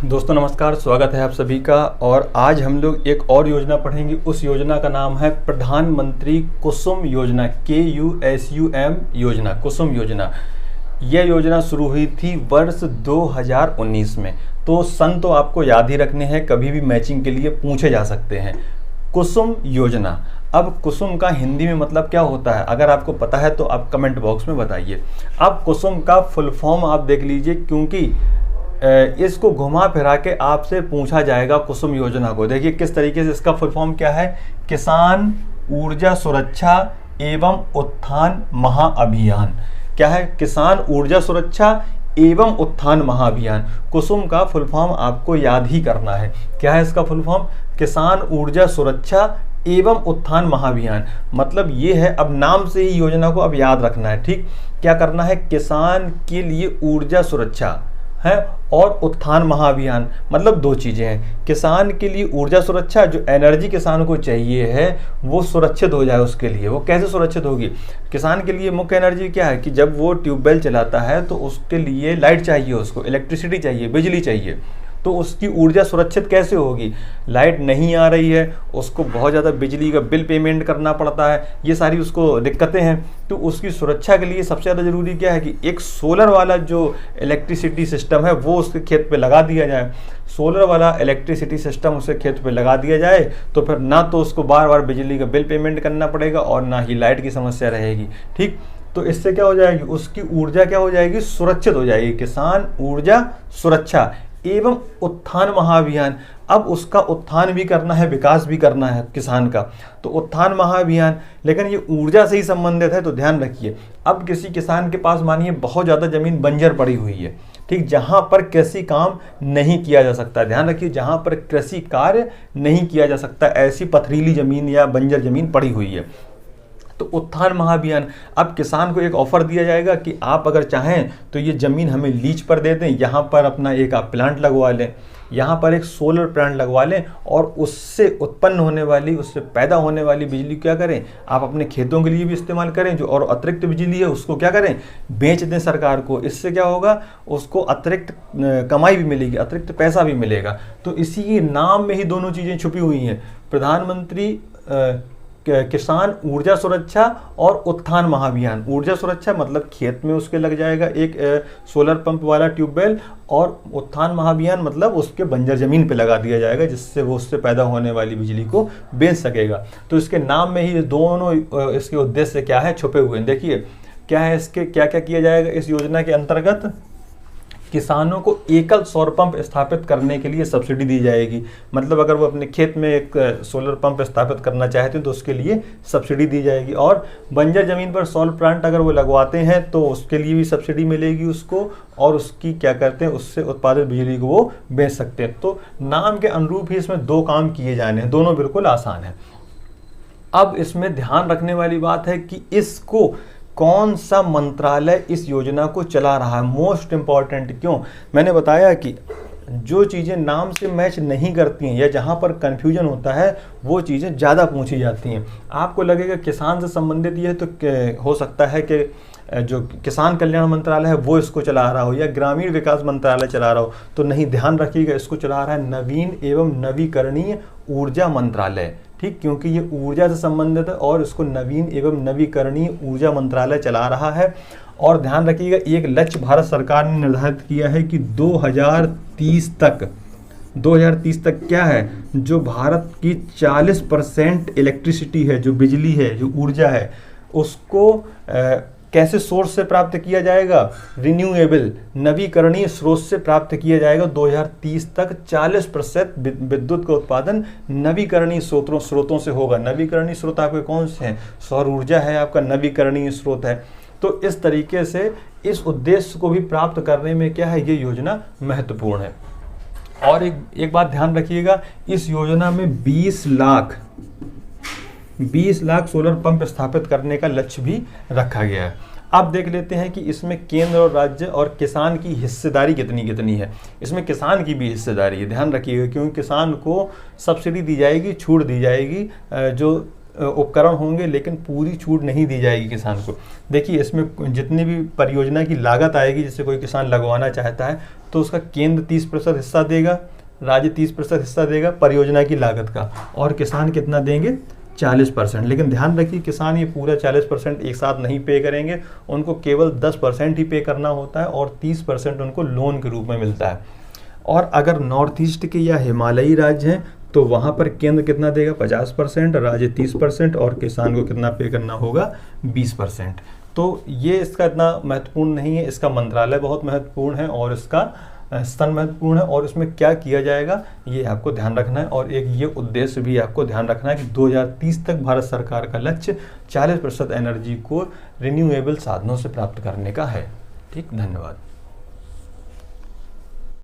दोस्तों नमस्कार, स्वागत है आप सभी का। और आज हम लोग एक और योजना पढ़ेंगे। उस योजना का नाम है प्रधानमंत्री कुसुम योजना, KUSUM योजना, कुसुम योजना। यह योजना शुरू हुई थी वर्ष 2019 में। तो सन तो आपको याद ही रखने हैं, कभी भी मैचिंग के लिए पूछे जा सकते हैं। कुसुम योजना। अब कुसुम का हिंदी में मतलब क्या होता है, अगर आपको पता है तो आप कमेंट बॉक्स में बताइए। अब कुसुम का फुल फॉर्म आप देख लीजिए, क्योंकि इसको घुमा फिरा के आपसे पूछा जाएगा कुसुम योजना को। देखिए किस तरीके से इसका फुल फॉर्म क्या है। किसान ऊर्जा सुरक्षा एवं उत्थान महाअभियान। क्या है? किसान ऊर्जा सुरक्षा एवं उत्थान महाअभियान। कुसुम का फुल फॉर्म आपको याद ही करना है। क्या है इसका फुल फॉर्म? किसान ऊर्जा सुरक्षा एवं उत्थान महाअभियान। मतलब ये है, अब नाम से ही योजना को अब याद रखना है। ठीक, क्या करना है? किसान के लिए ऊर्जा सुरक्षा है और उत्थान महाअभियान, मतलब दो चीजें हैं। किसान के लिए ऊर्जा सुरक्षा, जो एनर्जी किसान को चाहिए है वो सुरक्षित हो जाए। उसके लिए वो कैसे सुरक्षित होगी? किसान के लिए मुख्य एनर्जी क्या है कि जब वो ट्यूबवेल चलाता है तो उसके लिए लाइट चाहिए, उसको इलेक्ट्रिसिटी चाहिए, बिजली चाहिए। तो उसकी ऊर्जा सुरक्षित कैसे होगी? लाइट नहीं आ रही है, उसको बहुत ज़्यादा बिजली का बिल पेमेंट करना पड़ता है, ये सारी उसको दिक्कतें हैं। तो उसकी सुरक्षा के लिए सबसे ज़्यादा ज़रूरी क्या है कि एक सोलर वाला जो इलेक्ट्रिसिटी सिस्टम है वो उसके खेत पे लगा दिया जाए। सोलर वाला इलेक्ट्रिसिटी सिस्टम उसके खेत पे लगा दिया जाए तो फिर ना तो उसको बार बार बिजली का बिल पेमेंट करना पड़ेगा और ना ही लाइट की समस्या रहेगी। ठीक, तो इससे क्या हो जाएगी? उसकी ऊर्जा क्या हो जाएगी? सुरक्षित हो जाएगी। किसान ऊर्जा सुरक्षा एवं उत्थान महाअभियान। अब उसका उत्थान भी करना है, विकास भी करना है किसान का, तो उत्थान महाअभियान। लेकिन ये ऊर्जा से ही संबंधित है, तो ध्यान रखिए। अब किसी किसान के पास मानिए बहुत ज़्यादा ज़मीन बंजर पड़ी हुई है, ठीक, जहाँ पर कृषि काम नहीं किया जा सकता। ध्यान रखिए, जहाँ पर कृषि कार्य नहीं किया जा सकता, ऐसी पथरीली ज़मीन या बंजर ज़मीन पड़ी हुई है। तो उत्थान महाअभियान, अब किसान को एक ऑफर दिया जाएगा कि आप अगर चाहें तो ये ज़मीन हमें लीज पर दे दें, यहाँ पर अपना एक आप प्लांट लगवा लें, यहाँ पर एक सोलर प्लांट लगवा लें और उससे उत्पन्न होने वाली, उससे पैदा होने वाली बिजली क्या करें, आप अपने खेतों के लिए भी इस्तेमाल करें। जो और अतिरिक्त बिजली है उसको क्या करें, बेच दें सरकार को। इससे क्या होगा, उसको अतिरिक्त कमाई भी मिलेगी, अतिरिक्त पैसा भी मिलेगा। तो इसी नाम में ही दोनों चीज़ें छुपी हुई हैं, प्रधानमंत्री किसान ऊर्जा सुरक्षा और उत्थान महाअभियान। ऊर्जा सुरक्षा मतलब खेत में उसके लग जाएगा एक सोलर पंप वाला ट्यूबवेल, और उत्थान महाअभियान मतलब उसके बंजर जमीन पे लगा दिया जाएगा, जिससे वो उससे पैदा होने वाली बिजली को बेच सकेगा। तो इसके नाम में ही दोनों इसके उद्देश्य क्या है छुपे हुए हैं। देखिए क्या है, इसके क्या क्या किया जाएगा इस योजना के अंतर्गत। किसानों को एकल सौर पंप स्थापित करने के लिए सब्सिडी दी जाएगी। मतलब अगर वो अपने खेत में एक सोलर पंप स्थापित करना चाहते हैं तो उसके लिए सब्सिडी दी जाएगी। और बंजर ज़मीन पर सोलर प्लांट अगर वो लगवाते हैं तो उसके लिए भी सब्सिडी मिलेगी उसको, और उसकी क्या करते हैं, उससे उत्पादित बिजली को वो बेच सकते हैं। तो नाम के अनुरूप ही इसमें दो काम किए जाने हैं, दोनों बिल्कुल आसान है। अब इसमें ध्यान रखने वाली बात है कि इसको कौन सा मंत्रालय इस योजना को चला रहा है। मोस्ट इंपॉर्टेंट क्यों, मैंने बताया कि जो चीज़ें नाम से मैच नहीं करती हैं या जहाँ पर कन्फ्यूजन होता है वो चीज़ें ज़्यादा पूछी जाती हैं। आपको लगेगा किसान से संबंधित ये है, तो हो सकता है कि जो किसान कल्याण मंत्रालय है वो इसको चला रहा हो या ग्रामीण विकास मंत्रालय चला रहा हो, तो नहीं, ध्यान रखिएगा, इसको चला रहा है नवीन एवं नवीकरणीय ऊर्जा मंत्रालय। ठीक, क्योंकि ये ऊर्जा से संबंधित है और इसको नवीन एवं नवीकरणीय ऊर्जा मंत्रालय चला रहा है। और ध्यान रखिएगा, एक लक्ष्य भारत सरकार ने निर्धारित किया है कि 2030 तक क्या है, जो भारत की 40% इलेक्ट्रिसिटी है, जो बिजली है, जो ऊर्जा है, उसको कैसे सोर्स से प्राप्त किया जाएगा, रिन्यूएबल नवीकरणीय स्रोत से प्राप्त किया जाएगा। 2030 तक 40% विद्युत का उत्पादन नवीकरणीय स्रोतों से होगा। नवीकरणीय स्रोत आपके कौन से हैं? सौर ऊर्जा है आपका नवीकरणीय स्रोत है। तो इस तरीके से इस उद्देश्य को भी प्राप्त करने में क्या है, ये योजना महत्वपूर्ण है। और एक बात ध्यान रखिएगा, इस योजना में 20 लाख सोलर पंप स्थापित करने का लक्ष्य भी रखा गया है। अब देख लेते हैं कि इसमें केंद्र और राज्य और किसान की हिस्सेदारी कितनी है। इसमें किसान की भी हिस्सेदारी है, ध्यान रखिएगा, क्योंकि किसान को सब्सिडी दी जाएगी, छूट दी जाएगी जो उपकरण होंगे, लेकिन पूरी छूट नहीं दी जाएगी किसान को। देखिए, इसमें जितनी भी परियोजना की लागत आएगी, जैसे कोई किसान लगवाना चाहता है तो उसका केंद्र 30% हिस्सा देगा, राज्य 30% हिस्सा देगा परियोजना की लागत का, और किसान कितना देंगे? 40%। लेकिन ध्यान रखिए, किसान ये पूरा 40% एक साथ नहीं पे करेंगे, उनको केवल 10% ही पे करना होता है और 30% उनको लोन के रूप में मिलता है। और अगर नॉर्थ ईस्ट के या हिमालयी राज्य हैं तो वहाँ पर केंद्र कितना देगा? 50%, राज्य 30% और किसान को कितना पे करना होगा? 20%। तो ये इसका इतना महत्वपूर्ण नहीं है, इसका मंत्रालय बहुत महत्वपूर्ण है और इसका स्तन महत्वपूर्ण है, और इसमें क्या किया जाएगा ये आपको ध्यान रखना है। और एक ये उद्देश्य भी आपको ध्यान रखना है कि 2030 तक भारत सरकार का लक्ष्य 40% एनर्जी को रिन्यूएबल साधनों से प्राप्त करने का है। ठीक, धन्यवाद।